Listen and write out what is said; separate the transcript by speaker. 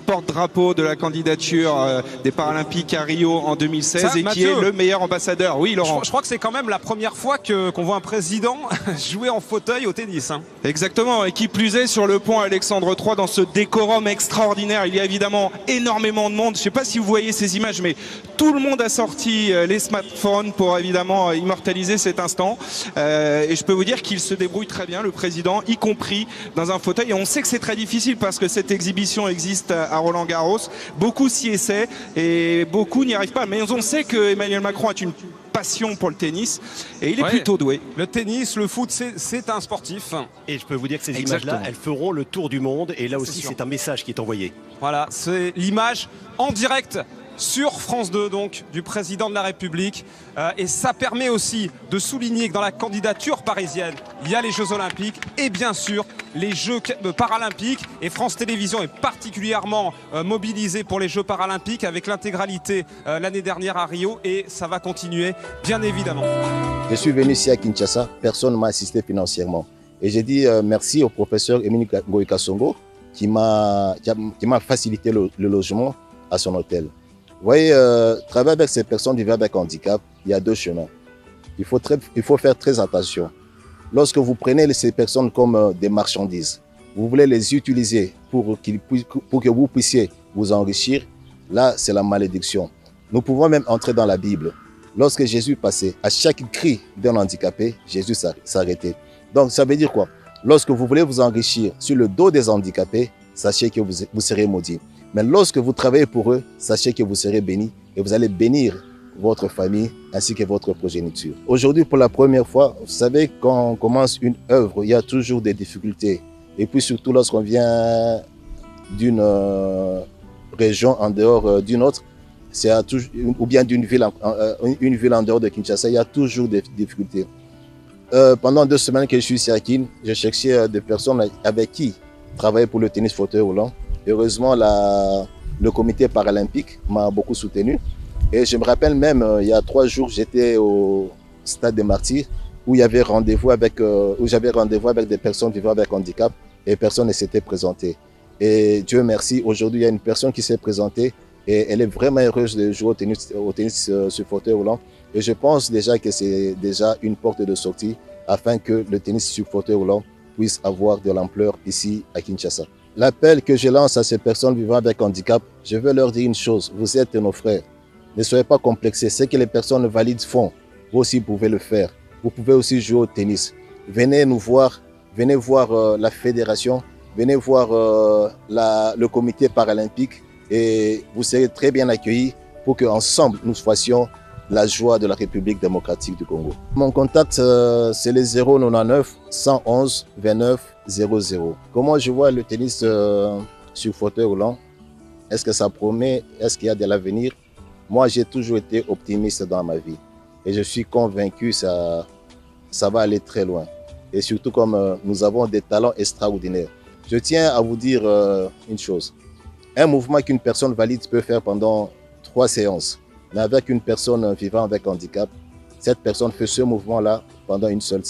Speaker 1: porte-drapeau de la candidature des Paralympiques à Rio en 2016 et
Speaker 2: Mathieu,
Speaker 1: qui est le meilleur ambassadeur. Oui, Laurent.
Speaker 2: Je crois que c'est quand même la première fois qu'on voit un président jouer en fauteuil au tennis. Hein.
Speaker 1: Exactement, et qui plus est sur le pont Alexandre III dans ce décorum extraordinaire. Il y a évidemment énormément de monde. Je ne sais pas si vous voyez ces images, mais tout le monde a sorti les smartphones pour évidemment immortaliser cet instant. Et je peux vous dire qu'il se débrouille très bien, le président, y compris dans un fauteuil. Et on sait que c'est très difficile parce que cette exhibition existe à Roland-Garros. Beaucoup s'y essaient et beaucoup n'y arrivent pas. Mais on sait que Emmanuel Macron a une passion pour le tennis et il est plutôt doué.
Speaker 2: Le tennis, le foot, c'est un sportif.
Speaker 3: Et je peux vous dire que ces images-là, elles feront le tour du monde. Et là aussi, c'est un message qui est envoyé.
Speaker 2: Voilà, c'est l'image en direct sur France 2, donc, du président de la République. Et ça permet aussi de souligner que dans la candidature parisienne, il y a les Jeux Olympiques et bien sûr les Jeux Paralympiques. Et France Télévisions est particulièrement mobilisée pour les Jeux Paralympiques avec l'intégralité l'année dernière à Rio. Et ça va continuer, bien évidemment.
Speaker 4: Je suis venu ici à Kinshasa, personne ne m'a assisté financièrement. Et j'ai dit merci au professeur Emile Ngoï-Kasongo qui m'a facilité le logement à son hôtel. Vous voyez, travailler avec ces personnes vivant avec handicap, il y a deux chemins. Il faut faire très attention. Lorsque vous prenez ces personnes comme des marchandises, vous voulez les utiliser pour que vous puissiez vous enrichir, là, c'est la malédiction. Nous pouvons même entrer dans la Bible. Lorsque Jésus passait, à chaque cri d'un handicapé, Jésus s'arrêtait. Donc, ça veut dire quoi? Lorsque vous voulez vous enrichir sur le dos des handicapés, sachez que vous serez maudits. Mais lorsque vous travaillez pour eux, sachez que vous serez bénis et vous allez bénir votre famille ainsi que votre progéniture. Aujourd'hui, pour la première fois, vous savez, quand on commence une œuvre, il y a toujours des difficultés. Et puis surtout lorsqu'on vient d'une région en dehors d'une autre, ou bien d'une ville, une ville en dehors de Kinshasa, il y a toujours des difficultés. Pendant 2 semaines que je suis ici à Kin, je cherchais des personnes avec qui travailler pour le tennis fauteuil roulant. Heureusement, le comité paralympique m'a beaucoup soutenu. Et je me rappelle même, il y a 3 jours, j'étais au Stade des Martyrs où j'avais rendez-vous avec des personnes vivant avec handicap et personne ne s'était présenté. Et Dieu merci, aujourd'hui, il y a une personne qui s'est présentée et elle est vraiment heureuse de jouer au tennis sur fauteuil roulant. Et je pense déjà que c'est déjà une porte de sortie afin que le tennis sur fauteuil roulant puisse avoir de l'ampleur ici à Kinshasa. L'appel que je lance à ces personnes vivant avec handicap, je veux leur dire une chose, vous êtes nos frères. Ne soyez pas complexés, ce que les personnes valides font, vous aussi pouvez le faire. Vous pouvez aussi jouer au tennis. Venez nous voir, venez voir la fédération, venez voir le comité paralympique et vous serez très bien accueillis pour qu'ensemble nous fassions la joie de la République démocratique du Congo. Mon contact, c'est le 099 111 29 00. Comment je vois le tennis sur fauteuil roulant? Est-ce que ça promet? Est-ce qu'il y a de l'avenir? Moi, j'ai toujours été optimiste dans ma vie. Et je suis convaincu que ça va aller très loin. Et surtout comme nous avons des talents extraordinaires. Je tiens à vous dire une chose. Un mouvement qu'une personne valide peut faire pendant 3 séances. Mais avec une personne vivant avec handicap, cette personne fait ce mouvement-là pendant une seule séance.